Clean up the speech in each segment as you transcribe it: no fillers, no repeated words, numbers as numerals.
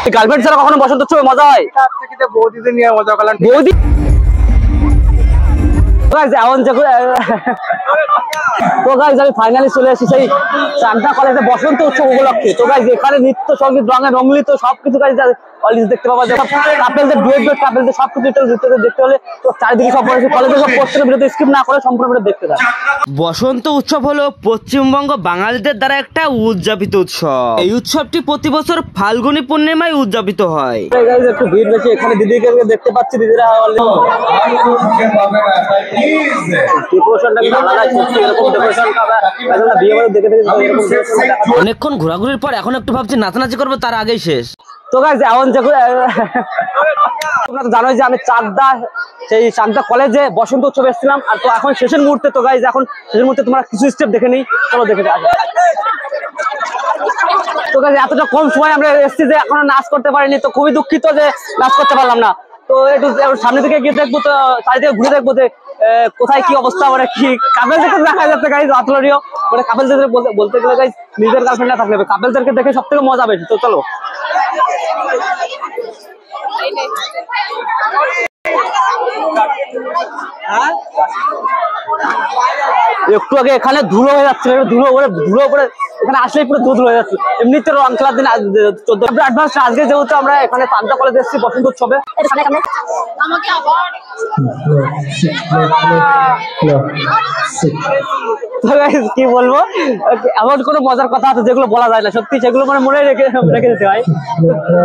Girlfriend ছাড়া কখনো বসন্ত উৎসবে মজা হয়? বৌদিদের নিয়ে মজা করলাম। বৌদি তো গাইজ আমি ফাইনালি চলে এসেছি সেই চাকদা কলেজে বসন্ত উৎসব উপলক্ষে। তো গাইজ এখানে নৃত্য সঙ্গীত রঙে রঙলিত সবকিছু গাইজ অলরেডি দেখতে পাওয়া যায়। কাপেলদের ডুয়েট কাপেলদের সবকিছু দেখতে হলে তো চারিদিকে সব কলেজে সব প্রত্যেকটা ভিডিওতে স্কিপ না করে সম্পূর্ণ ভিডিও দেখতে পাবে। বসন্ত উৎসব হলো পশ্চিমবঙ্গ বাঙালিদের দ্বারা একটা উদযাপিত উৎসব। এই উৎসবটি প্রতি বছর ফাল্গুনী পূর্ণিমায় উদযাপিত হয়। একটু ভিড় বেশি এখানে, দিদিকে দেখতে পাচ্ছি দিদিরা অনেকক্ষণ ঘোরাঘুরির পর এখন একটু ভাবছি নাচানাচি করবো, তার আগেই শেষ। তো গাইজ এখন তোমরা তো জানোই যে আমি চাকদা সেই চাকদা কলেজে বসন্ত উৎসবে এসেছিলাম। আর তো এখন শেষের মুহূর্তে, তো গাইজ এখন শেষের মুহূর্তে তোমরা কিছু স্টেপ দেখে নিই, চলো দেখে নিই। তো গাইজ এতটা কম সময় আমরা এসেছি যে এখনো নাচ করতে পারিনি, তো খুবই দুঃখিত যে নাচ করতে পারলাম না। তো একটু সামনে দিকে গিয়ে দেখবো, তো চারিদিকে ঘুরে দেখবো যে কোথায় কি অবস্থা, মানে কি কাপেলদেরকে দেখা যাচ্ছে গাইজ অতুলনীয়। মানে কাপেলদের বলতে গেলে গাইজ নিজের গার্লফ্রেন্ড না থাকলে কাপেলদেরকে দেখে সব থেকে মজা বেশি। তো চলো একটু আগে এখানে ধুলো হয়ে যাচ্ছে, ধুলো করে এখানে আসলেই পুরো ধুলো হয়ে যাচ্ছে। এমনিতে রং খেলার দিন 14 অ্যাডভান্স। আজকে যেহেতু আমরা এখানে চাকদা কলেজে এসেছি বসন্ত উৎসবে, কি বলবো, এমন কোনো মজার কথা আছে যেগুলো বলা যায় না, সত্যি সেগুলো মানে মনে রেখে দিতে হয়।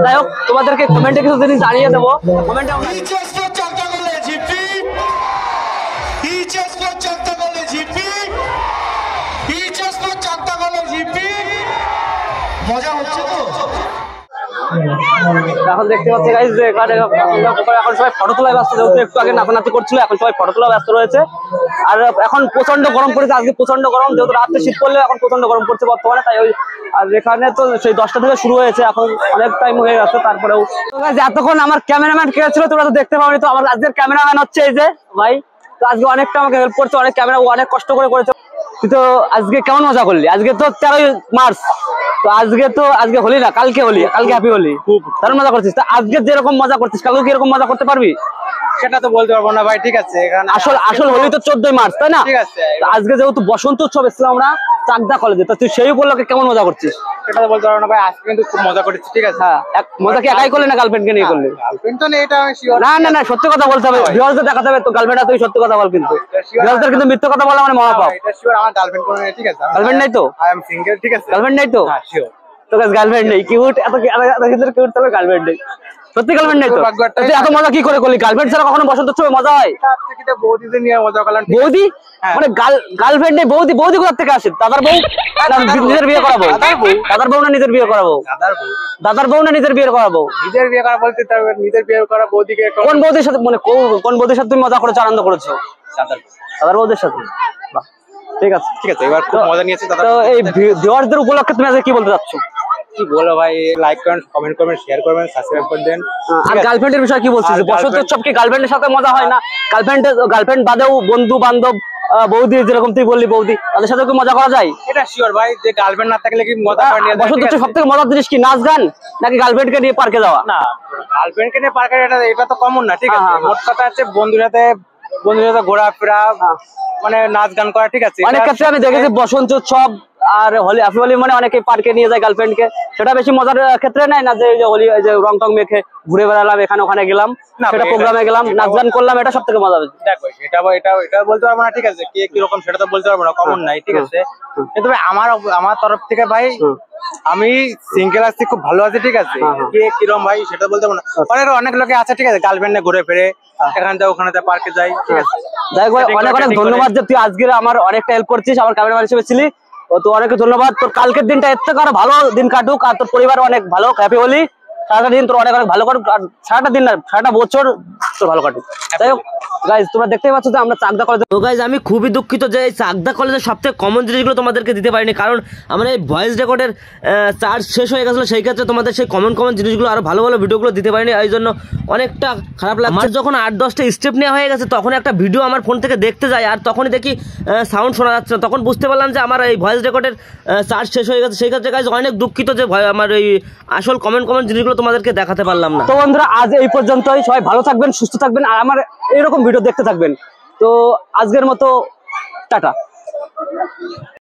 যাই হোক, তোমাদেরকে কমেন্টে কিছু জিনিস জানিয়ে দেবো। কমেন্টে এখন দেখতে পাচ্ছি গাইজ যে এখানে এখন সবাই ফটো তোলায় ব্যস্ত, যেহেতু একটু আগে নাচানাচি করছিল, এখন সবাই ফটো তোলা ব্যস্ত রয়েছে। আর এখন প্রচন্ড গরম পড়েছে, আজকে প্রচন্ড গরম, যেহেতু রাত্রে শীত পড়লে এখন প্রচন্ড গরম পড়ছে বর্তমানে। তাই ওই আর এখানে তো সেই 10টা থেকে শুরু হয়েছে, এখন অনেক টাইম হয়ে গেছে। তারপরেও এতক্ষণ আমার ক্যামেরাম্যান কে ছিল তোমরা তো দেখতে পাওনি, তো আমার আজকের ক্যামেরাম্যান হচ্ছে এই যে ভাই। তো আজকে অনেকটা আমাকে হেল্প করছে, অনেক ক্যামেরা অনেক কষ্ট করে করেছে। তো আজকে কেমন মজা করলি? আজকে তো 13ই মার্চ, তো আজকে হোলি না, কালকে হোলি, কালকে হ্যাপি হোলি, খুব দারুণ মজা করছিস। তা আজকে যেরকম মজা করছিস কালকে কি এরকম মজা করতে পারবি? সেটা তো বলতে পারবো না ভাই, ঠিক আছে। আসল হোলি তো 14ই মার্চ, তাই না? ঠিক আছে। আজকে যেহেতু বসন্ত উৎসব এসেছিলাম আমরা চাকদা কলেজে, তো তুই সেই উপলক্ষে কেমন মজা করছিস? সেটা তো বলতে পারবো না ভাই, আজকে কিন্তু খুব মজা করেছি, ঠিক আছে। হ্যাঁ, মজা কি একাই করলি না গার্লফ্রেন্ডকে নিয়ে করলি? গার্লফ্রেন্ড তো নেই, এটা আমি শিওর। না সত্যি কথা বলতে হবে, ভিউয়ারদের দেখাতে হবে। তো গার্লফ্রেন্ড তুই সত্যি কথা বল, কিন্তু ভিউয়ারদের কিন্তু মিথ্যা কথা বলা মানে মহাপাপ। এটা শিওর আমার গার্লফ্রেন্ড কোনো নেই, ঠিক আছে। গার্লফ্রেন্ড নাই তো? আই এম সিঙ্গেল, ঠিক আছে। গার্লফ্রেন্ড নাই তো? হ্যাঁ শিওর। তো গার্লফ্রেন্ড নেই, কিউট এত কিউট, তবে গার্লফ্রেন্ড নেই, সত্যি গার্লফ্রেন্ড নেই তো? তুই এত মজা কি করে করলি? গার্লফ্রেন্ড ছাড়া কখনো বসন্ত উৎসবে মজা হয়? বৌদিদের নিয়ে মজা করলাম। বৌদি মানে গার্লফ্রেন্ড নেই, বৌদি কোথা থেকে আসে? দাদার বউ নিজের বিয়ে করাবো? দাদার বউ না নিজের বিয়ে করাবো? দাদার বউ না নিজের বিয়ে করাবো? নিজের বিয়ে করা বলতে নিজের বিয়ে করা বৌদিকে। কোন বৌদির সাথে, মানে কোন বৌদির সাথে তুমি মজা করেছো, আনন্দ করেছো? দাদার বৌদির সাথে। ঠিক আছে। এবার খুব মজা নিয়েছে। তো এই ভিউয়ারদের উপলক্ষে তুমি আজকে কি বলতে চাচ্ছ? কি বলো ভাই, লাইক করেন, কমেন্ট করবেন, শেয়ার করবেন, সাবস্ক্রাইব করে দেন। আর গার্লফ্রেন্ডের বিষয়ে কি বলছিস? বসন্ত উৎসব কি গার্লফ্রেন্ডের সাথে মজা হয় না? গার্লফ্রেন্ড বাদেও বন্ধু বান্ধব, বৌদি, যেরকম তুই বললি বৌদি, তাদের সাথে কি মজা করা যায়? এটা শিওর ভাই, যে গার্লফ্রেন্ড না থাকলে কি মজা হয় না? বসন্ত উৎসব সবথেকে মজার জিনিস কি, নাচ গান নাকি গার্লফ্রেন্ডকে নিয়ে পার্কে যাওয়া? না, গার্লফ্রেন্ডকে নিয়ে পার্কে, এটা তো কমন না, ঠিক আছে। মোট কথা হচ্ছে বন্ধুর সাথে ঘোরাফেরা, মানে নাচ গান করা, ঠিক আছে। অনেক ক্ষেত্রে আমি দেখেছি বসন্ত উৎসব আর হোলি, হোলি মানে অনেকে পার্কে নিয়ে যায় গার্লফ্রেন্ডকে, সেটা বেশি মজার ক্ষেত্রে নাই না যে হোলি রং টং মেখে ঘুরে বেড়ালাম, এখানে ওখানে গেলাম, সেটা প্রোগ্রামে গেলাম, নাচ গান করলাম, এটা সব থেকে মজা বেশি। দেখো এটা বলতে পারবো না, ঠিক আছে। কে কিরকম সেটা তো বলতে পারবো না, কমন নাই, ঠিক আছে। কিন্তু ভাই আমার তরফ থেকে ভাই আমি সিঙ্গেল আছি, খুব ভালো আছি, ঠিক আছে। কে কিরকম ভাই সেটা বলতে পারবো না। অনেক লোকে আছে, ঠিক আছে, গার্লফ্রেন্ডে ঘুরে ফিরে এখান থেকে ওখানে পার্কে যাই, ঠিক আছে। যাই হোক, অনেক ধন্যবাদ যে তুই আজকে আমার অনেকটা হেল্প করছিস, আমার ক্যামেরাম্যান হিসেবে ছিলি। তো অনেক ধন্যবাদ। তোর কালকের দিনটা এর থেকে আরো ভালো দিন কাটুক, আর তোর পরিবার অনেক ভালো, হ্যাপি হোলি। সারাটা দিন তোর অনেক ভালো কাটুক, আর সারাটা দিন না সারাটা বছর তোর ভালো কাটুক। যাই হোক গাইজ, তোমরা দেখতেই পাচ্ছ যে আমরা চাকদা কলেজে। তো গাইজ, আমি খুবই দুঃখিত যে এই চাকদা কলেজের সবথেকে কমন জিনিসগুলো তোমাদেরকে দিতে পারিনি, কারণ আমরা এই ভয়েস রেকর্ডের চার্জ শেষ হয়ে গেছিলো। সেই ক্ষেত্রে তোমাদের সেই কমন জিনিসগুলো আরো ভালো ভিডিওগুলো দিতে পারিনি, এই জন্য অনেকটা খারাপ লাগছে। আমার যখন 8-10টা স্টেপ নেওয়া হয়ে গেছে, তখন একটা ভিডিও আমার ফোন থেকে দেখতে যাই, আর তখনই দেখি সাউন্ড শোনা যাচ্ছে না। তখন বুঝতে পারলাম যে আমার এই ভয়েস রেকর্ডের চার্জ শেষ হয়ে গেছে। সেই ক্ষেত্রে গাইজ অনেক দুঃখিত যে আমার এই আসল কমন জিনিসগুলো তোমাদেরকে দেখাতে পারলাম না। তো বন্ধুরা আজ এই পর্যন্তই, সবাই ভালো থাকবেন, সুস্থ থাকবেন, আর আমার এরকম ভিডিও দেখতে থাকবেন। তো আজকের মতো টাটা।